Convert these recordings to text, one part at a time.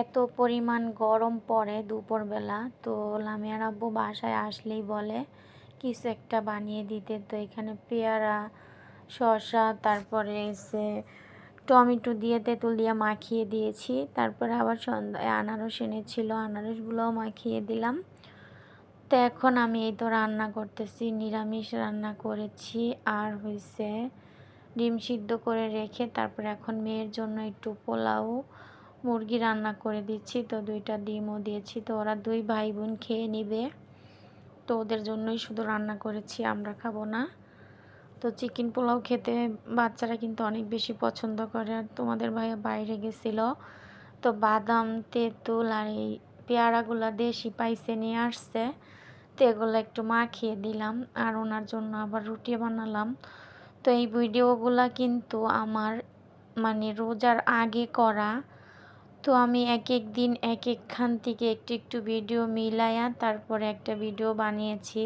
এত পরিমাণ গরম পড়ে দুপুরবেলা, তো লামিয়ার আব্বু বাসায় আসলেই বলে কিছু একটা বানিয়ে দিতে। তো এখানে পেয়ারা, শসা, তারপরে এসে টমেটো দিয়ে তেঁতুল দিয়ে মাখিয়ে দিয়েছি। তারপরে আবার সন্ধ্যায় আনারস এনেছিল, আনারসগুলোও মাখিয়ে দিলাম। তো এখন আমি এই তো রান্না করতেছি, নিরামিষ রান্না করেছি। আর হয়েছে ডিম সিদ্ধ করে রেখে তারপরে এখন মেয়ের জন্য একটু পোলাও মুরগি রান্না করে দিচ্ছি। তো 2টা ডিমও দিয়েছি, তো ওরা 2 ভাই বোন খেয়ে নিবে। তো ওদের জন্যই শুধু রান্না করেছি, আমরা খাবো না। তো চিকেন পোলাও খেতে বাচ্চারা কিন্তু অনেক বেশি পছন্দ করে। আর তোমাদের ভাইয়া বাইরে গেছিল, তো বাদাম, তেঁতুল আর এই পেয়ারাগুলো দেশি পাইসে নিয়ে আসছে, তো এগুলো একটু মাখিয়ে দিলাম। আর ওনার জন্য আবার রুটি বানালাম। তো এই ভিডিওগুলা কিন্তু আমার মানে রোজার আগে করা। তো আমি এক এক দিন এক একখান থেকে একটু একটু ভিডিও মিলাইয়া তারপরে একটা ভিডিও বানিয়েছি।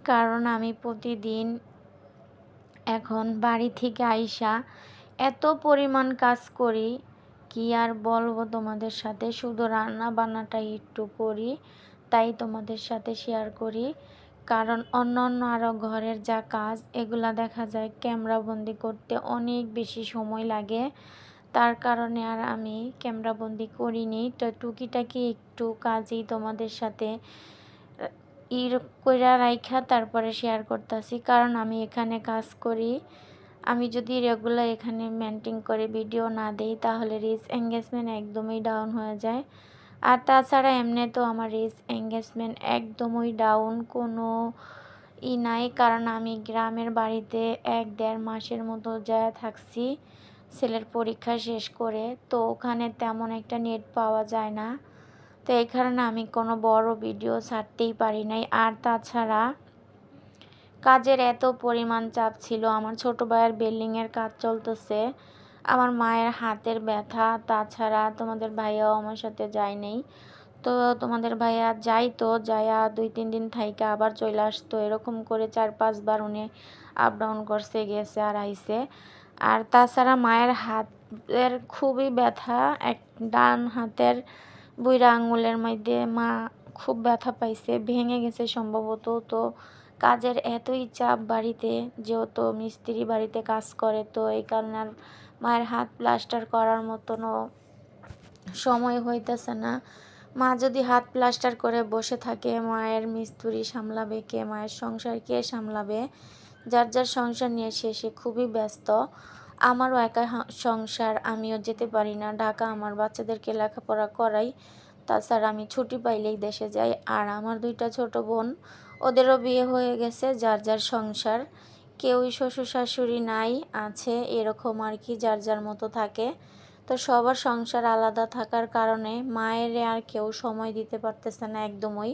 কারণ আমি প্রতিদিন এখন বাড়ি থেকে আইসা এত পরিমাণ কাজ করি, কি আর বলবো তোমাদের সাথে। শুধু রান্না বান্নাটাই একটু করি, তাই তোমাদের সাথে শেয়ার করি। কারণ অন্য আরও ঘরের যা কাজ, এগুলা দেখা যায় ক্যামেরাবন্দি করতে অনেক বেশি সময় লাগে। তার কারণে আর আমি ক্যামেরাবন্দি করিনি। তো টুকিটাকি একটু কাজই তোমাদের সাথে কইরা রাইখা তারপরে শেয়ার করতেছি। কারণ আমি এখানে কাজ করি, আমি যদি রেগুলার এখানে মেনটেন করে ভিডিও না দেই তাহলে রিচ এঙ্গেজমেন্ট একদমই ডাউন হয়ে যায়। আর তাছাড়া এমনি তো আমার রিচ এঙ্গেজমেন্ট একদমই ডাউন, কোনো নাই। কারণ আমি গ্রামের বাড়িতে 1-1.5 মাসের মতো যায় থাকছি ছেলের পরীক্ষা শেষ করে। তো ওখানে তেমন একটা নেট পাওয়া যায় না, তো এই কারণে আমি কোনো বড় ভিডিও ছাড়তেই পারি নাই। আর তাছাড়া কাজের এত পরিমাণ চাপ ছিল, আমার ছোট ভাইয়ের বিল্ডিংয়ের কাজ চলতেছে, আমার মায়ের হাতের ব্যথা, তাছাড়া তোমাদের ভাইয়াও আমার সাথে যায় নাই। তো তোমাদের ভাইয়া যাইতো, যাইয়া 2-3 দিন থাইকা আবার চলে আসতো, এরকম করে 4-5 বার উনি আপ ডাউন করছে, গেছে আর আইছে। আর তাছাড়া মায়ের হাতের খুবই ব্যথা, ডান হাতের বুইড়া আঙুলের মধ্যে মা খুব ব্যথা পাইছে, ভেঙে গেছে সম্ভবত। তো কাজের এতই চাপ বাড়িতে, যেহেতু মিস্ত্রি বাড়িতে কাজ করে, তো এই কারণে আর মায়ের হাত প্লাস্টার করার মতনও সময় হইতেছে না। মা যদি হাত প্লাস্টার করে বসে থাকে, মায়ের মিস্ত্রি সামলাবে কে, মায়ের সংসার কে সামলাবে? যার যার সংসার নিয়ে সে খুবই ব্যস্ত। আমারও একা সংসার, আমিও যেতে পারি না ঢাকা, আমার বাচ্চাদেরকে লেখাপড়া করাই। তাছাড়া আমি ছুটি পাইলেই দেশে যাই। আর আমার 2টা ছোট বোন, ওদেরও বিয়ে হয়ে গেছে, যার যার সংসার, কেউই শ্বশুর শাশুড়ি নাই, আছে এরকম আর কি, যার যার মতো থাকে। তো সবার সংসার আলাদা থাকার কারণে মায়ের আর কেউ সময় দিতে পারতেছে না একদমই।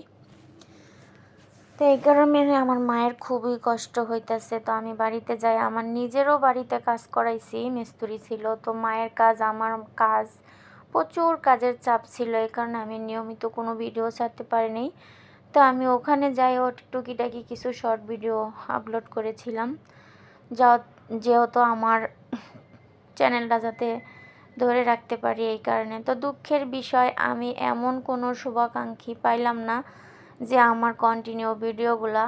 তো এই কারণে আমার মায়ের খুবই কষ্ট হইতেছে। তো আমি বাড়িতে যাই, আমার নিজেরও বাড়িতে কাজ করাইছি, মিস্ত্রি ছিল। তো মায়ের কাজ, আমার কাজ, প্রচুর কাজের চাপ ছিল, এই কারণে আমি নিয়মিত কোনো ভিডিও ছাড়তে পারিনি। তো আমি ওখানে যাই ও টুকিটাকি কিছু শর্ট ভিডিও আপলোড করেছিলাম, যা যেহেতু আমার চ্যানেলটা যাতে ধরে রাখতে পারি এই কারণে। তো দুঃখের বিষয়, আমি এমন কোনো শুভাকাঙ্ক্ষী পাইলাম না যে আমার কন্টিনিউ ভিডিওগুলা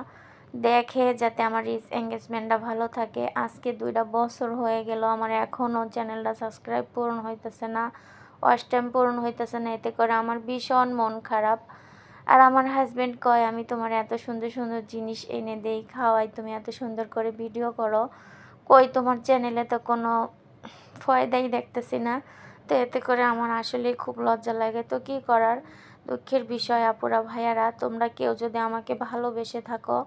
দেখে যাতে আমার রিচ এঙ্গেজমেন্টটা ভালো থাকে। আজকে 2টা বছর হয়ে গেল, আমার এখনও চ্যানেলটা সাবস্ক্রাইব পূরণ হইতেছে না, ওয়াচ টাইম পূরণ হইতেছে না। এতে করে আমার ভীষণ মন খারাপ। আর আমার হাজব্যান্ড কয়, আমি তোমার এত সুন্দর সুন্দর জিনিস এনে দেই, খাওয়াই, তুমি এত সুন্দর করে ভিডিও করো, কই তোমার চ্যানেলে তো কোনো ফয়দাই দেখতেছি না। তো এতে করে আমার আসলেই খুব লজ্জা লাগে। তো কী করার, দুঃখের বিষয় আপুরা ভাইয়ারা, তোমরা কেউ যদি আমাকে ভালোবেসে থাকো,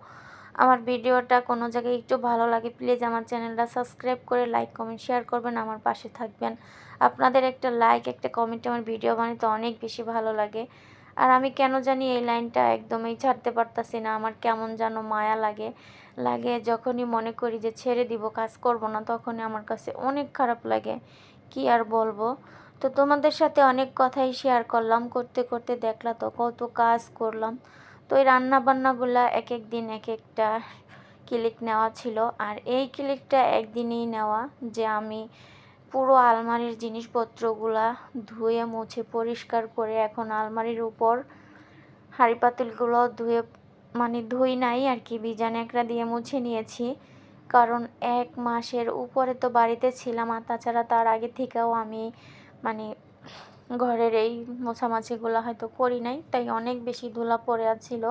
আমার ভিডিওটা কোনো জায়গায় একটু ভালো লাগে, প্লিজ আমার চ্যানেলটা সাবস্ক্রাইব করে লাইক কমেন্ট শেয়ার করবেন, আমার পাশে থাকবেন। আপনাদের একটা লাইক, একটা কমেন্টে আমার ভিডিও বানাতে অনেক বেশি ভালো লাগে। আর আমি কেন জানি এই লাইনটা একদমই ছাড়তে পারতাছি না, আমার কেমন যেন মায়া লাগে। যখনই মনে করি যে ছেড়ে দিব, কাজ করব না, তখনই আমার কাছে অনেক খারাপ লাগে, কি আর বলবো। তো তোমাদের সাথে অনেক কথাই শেয়ার করলাম, করতে করতে দেখলা তো কত কাজ করলাম। তো এই রান্নাবান্নাগুলা এক এক দিন এক একটা ক্লিক নেওয়া ছিল, আর এই ক্লিকটা একদিনেই নেওয়া, যে আমি পুরো আলমারির জিনিসপত্রগুলা ধুয়ে মুছে পরিষ্কার করে এখন আলমারির উপর হাঁড়ি পাতিলগুলো ধুয়ে ধুই নাই আর কি, ভিজা ন্যাকড়া দিয়ে মুছে নিয়েছি। কারণ 1 মাসের উপরে তো বাড়িতে ছিলাম, আর তাছাড়া তার আগে থেকেও আমি মানে ঘরের এই মোছামাছিগুলো হয়তো করি নাই, তাই অনেক বেশি ধুলা পড়ে আছিল।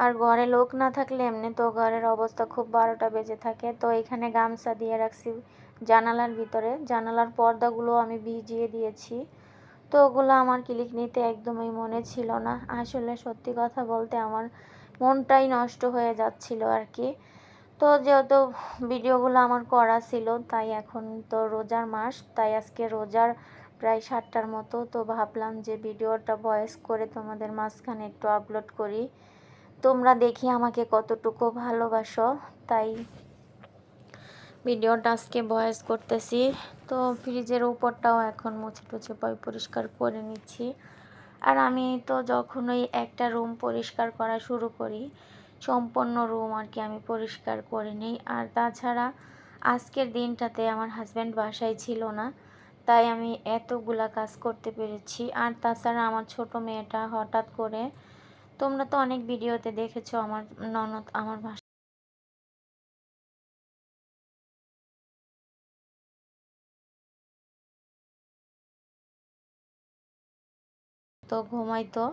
আর ঘরে লোক না থাকলে এমনি তো ঘরের অবস্থা খুব 12টা বেজে থাকে। তো এখানে গামছা দিয়ে রাখছি জানালার ভিতরে, জানালার পর্দাগুলো আমি ভিজিয়ে দিয়েছি। তো ওগুলো আমার ক্লিক নিতে একদমই মনে ছিল না। আসলে সত্যি কথা বলতে আমার মনটাই নষ্ট হয়ে যাচ্ছিল আর কি। তো যেহেতু ভিডিওগুলো আমার করা ছিল, তাই এখন তো রোজার মাস, তাই আজকে রোজার প্রায় 7টার মতো, তো ভাবলাম যে ভিডিওটা ভয়েস করে তোমাদের মাঝখানে একটু আপলোড করি। তোমরা দেখি আমাকে কতটুকু ভালোবাসো, তাই ভিডিওটা আজকে ভয়েস করতেছি। তো ফ্রিজের উপরটাও এখন মুছে টুছে পরিষ্কার করে নিচ্ছি। আর আমি তো যখনই একটা রুম পরিষ্কার করা শুরু করি, সম্পূর্ণ রুম আর কি আমি পরিষ্কার করে নিই। আর তাছাড়া আজকের দিনটাতে আমার হাজব্যান্ড বাসায় ছিল না, তাই আমি এতগুলা কাজ করতে পেরেছি। আর তাছাড়া আমার ছোট মেয়েটা হঠাৎ করে, তোমরা তো অনেক ভিডিওতে দেখেছো আমার ননদ আমার তো ঘুমাইতো।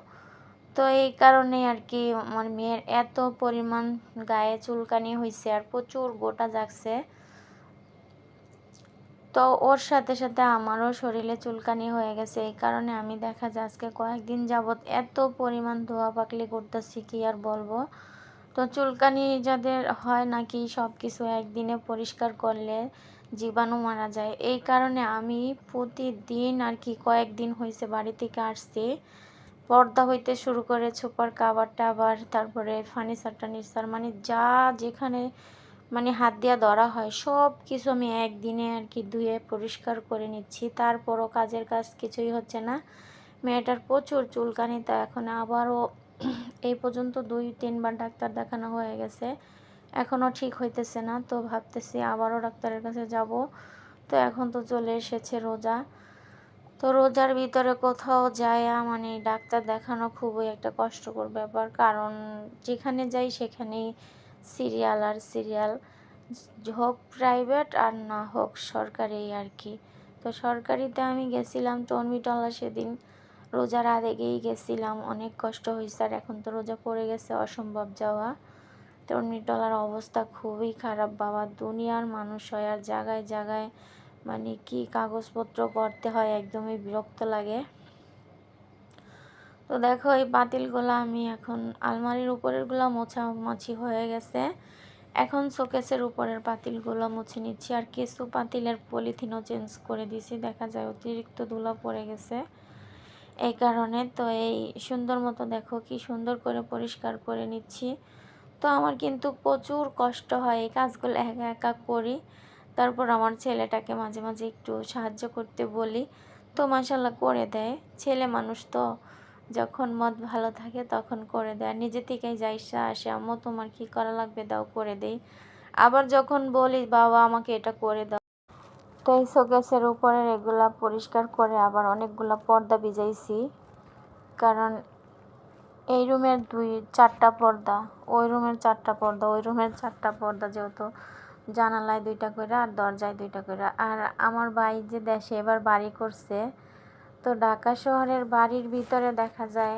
তো এই কারণে আর কি আমার মেয়ের এত পরিমাণ গায়ে চুলকানি হয়েছে আর প্রচুর গোটা জাগছে। তো ওর সাথে সাথে আমারও শরীরে চুলকানি হয়ে গেছে। এই কারণে আমি দেখা যায় আজকে কয়েকদিন যাবৎ এত পরিমাণ ধোয়া পাকলি করতেছি কি আর বলবো। তো চুলকানি যাদের হয় নাকি সব কিছু একদিনে পরিষ্কার করলে জীবাণু মারা যায়, এই কারণে আমি প্রতিদিন আর কি কয়েকদিন হয়েছে বাড়ি থেকে আসছি, পর্দা হইতে শুরু করে ছোপার কাবার টাবার, তারপরে ফার্নিচার টার্নিচার যা যেখানে হাত দিয়া ধরা হয় সব কিছু আমি একদিনে আর কি ধুয়ে পরিষ্কার করে নিচ্ছি। তারপরও কাজের কাজ কিছুই হচ্ছে না। মেয়েটার প্রচুর চুলকানি, তা এখন আবারও এই পর্যন্ত 2-3 বার ডাক্তার দেখানো হয়ে গেছে, এখনও ঠিক হইতেছে না। তো ভাবতেছি আবারও ডাক্তারের কাছে যাব। তো এখন তো চলে এসেছে রোজা, তো রোজার ভিতরে কোথাও যায় ডাক্তার দেখানো খুবই একটা কষ্টকর ব্যাপার। কারণ যেখানে যাই সেখানেই সিরিয়াল আর সিরিয়াল, হোক প্রাইভেট আর না হোক সরকারি আর কি। তো সরকারিতে আমি গেছিলাম টনমিটলা, সেদিন রোজার আগেই গেছিলাম, অনেক কষ্ট হয়েছে। আর এখন তো রোজা পড়ে গেছে, অসম্ভব যাওয়া। টনমিটলার অবস্থা খুবই খারাপ বাবা, দুনিয়ার মানুষ হয় আর জায়গায় জায়গায় কি কাগজপত্র করতে হয়, একদমই বিরক্ত লাগে। তো দেখো এই পাতিলগুলো আমি এখন আলমারির উপরেরগুলো মোছামাছি হয়ে গেছে, এখন শোকেসের উপরের পাতিলগুলো মুছে নিচ্ছি। আর কিছু পাতিলের পলিথিনও চেঞ্জ করে দিছি, দেখা যায় অতিরিক্ত ধুলা পড়ে গেছে এই কারণে। তো এই সুন্দর মতো দেখো কি সুন্দর করে পরিষ্কার করে নিচ্ছি। তো আমার কিন্তু প্রচুর কষ্ট হয় এই কাজগুলো একা একা করি। তারপর আমার ছেলেটাকে মাঝে মাঝে একটু সাহায্য করতে বলি, তো মাশাল্লাহ করে দেয়। ছেলে মানুষ তো, যখন মত ভালো থাকে তখন করে দেয়, নিজে থেকেই যাইসা আসে, আম্মু তোমার কি করা লাগবে দাও করে দেই। আবার যখন বলি বাবা আমাকে এটা করে দাও, তো এই শোকেসের উপরের এগুলা পরিষ্কার করে আবার অনেকগুলা পর্দা ভিজাইছি। কারণ এই রুমের 4টা পর্দা, ওই রুমের 4টা পর্দা, ওই রুমের 4টা পর্দা, যেহেতু জানালায় 2টা করে আর দরজায় 2টা করে। আর আমার ভাই যে দেশে এবার বাড়ি করছে, তো ঢাকা শহরের বাড়ির ভিতরে দেখা যায়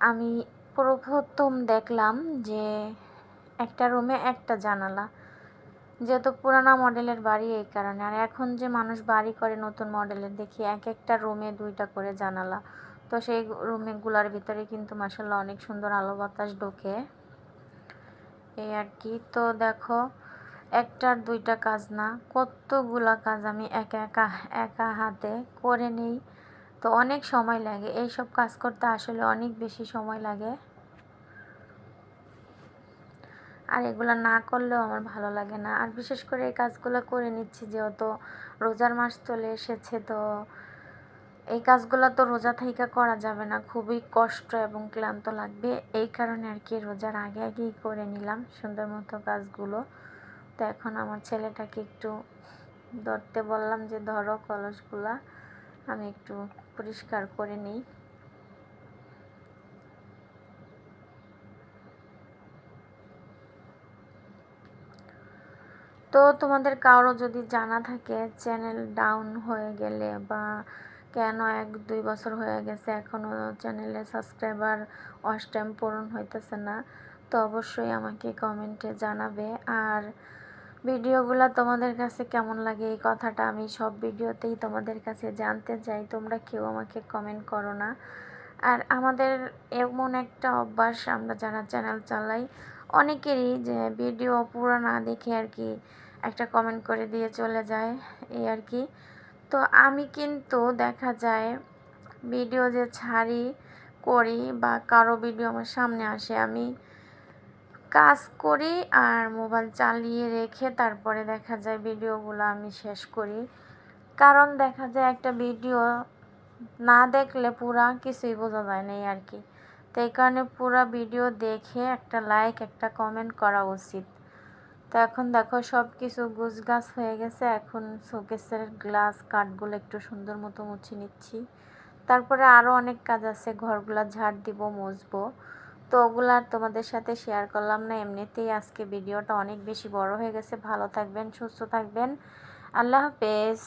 আমি প্রথম দেখলাম যে একটা রুমে একটা জানালা, যেহেতু পুরানা মডেলের বাড়ি এই কারণে। আর এখন যে মানুষ বাড়ি করে নতুন মডেলের দেখি এক একটা রুমে 2টা করে জানালা, তো সেই রুমগুলার ভিতরে কিন্তু মাশাআল্লাহ অনেক সুন্দর আলো বাতাস ঢোকে এই আর কি। তো দেখো একটার 2টা কাজ না, কতগুলা কাজ আমি একা একা একা হাতে করে নিই। তো অনেক সময় লাগে এইসব কাজ করতে, আসলে অনেক বেশি সময় লাগে। আর এগুলো না করলেও আমার ভালো লাগে না। আর বিশেষ করে এই কাজগুলো করে নিচ্ছি যেহেতু রোজার মাস চলে এসেছে, তো এই কাজগুলো তো রোজা থেকে করা যাবে না, খুবই কষ্ট এবং ক্লান্ত লাগবে। এই কারণে আর কি রোজার আগে আগেই করে নিলাম সুন্দর মতো কাজগুলো। তো এখন আমার ছেলেটাকে একটু ধরতে বললাম যে ধরো কলসগুলা, আমি একটু পরিষ্কার করে নিই। তো তোমাদের কারো যদি জানা থাকে চ্যানেল ডাউন হয়ে গেলে বা কেন 1-2 বছর হয়ে গেছে এখনও চ্যানেলে সাবস্ক্রাইবার ওয়াচ টাইম পূরণ হইতেছে না, তো অবশ্যই আমাকে কমেন্টে জানাবে। আর ভিডিওগুলো তোমাদের কাছে কেমন লাগে এই কথাটা আমি সব ভিডিওতেই তোমাদের কাছে জানতে চাই, তোমরা কেউ আমাকে কমেন্ট করো না। আর আমাদের এমন একটা অভ্যাস, আমরা যারা চ্যানেল চালাই অনেকেরই, যে ভিডিও পুরো না দেখে আর কি একটা কমেন্ট করে দিয়ে চলে যায় এই আর কি। তো আমি কিন্তু দেখা যায় ভিডিও যে ছাড়ি করি বা কারো ভিডিও আমার সামনে আসে, আমি কাজ করি আর মোবাইল চালিয়ে রেখে তারপরে দেখা যায় ভিডিওগুলো আমি শেষ করি। কারণ দেখা যায় একটা ভিডিও না দেখলে পুরা কিছুই বোঝা যায় না আর কি। তো এই কারণে পুরা ভিডিও দেখে একটা লাইক একটা কমেন্ট করা উচিত। তো এখন দেখো সব কিছু গুছগাছ হয়ে গেছে, এখন শোকেসের গ্লাস কাঠগুলো একটু সুন্দর মতো মুছে নিচ্ছি। তারপরে আরও অনেক কাজ আছে, ঘরগুলা ঝাড় দিব, মুছবো। তো ওগুলো আর তোমাদের সাথে শেয়ার করলাম না, এমনিতেই আজকে ভিডিওটা অনেক বেশি বড় হয়ে গেছে। ভালো থাকবেন, সুস্থ থাকবেন, আল্লাহ হাফেজ।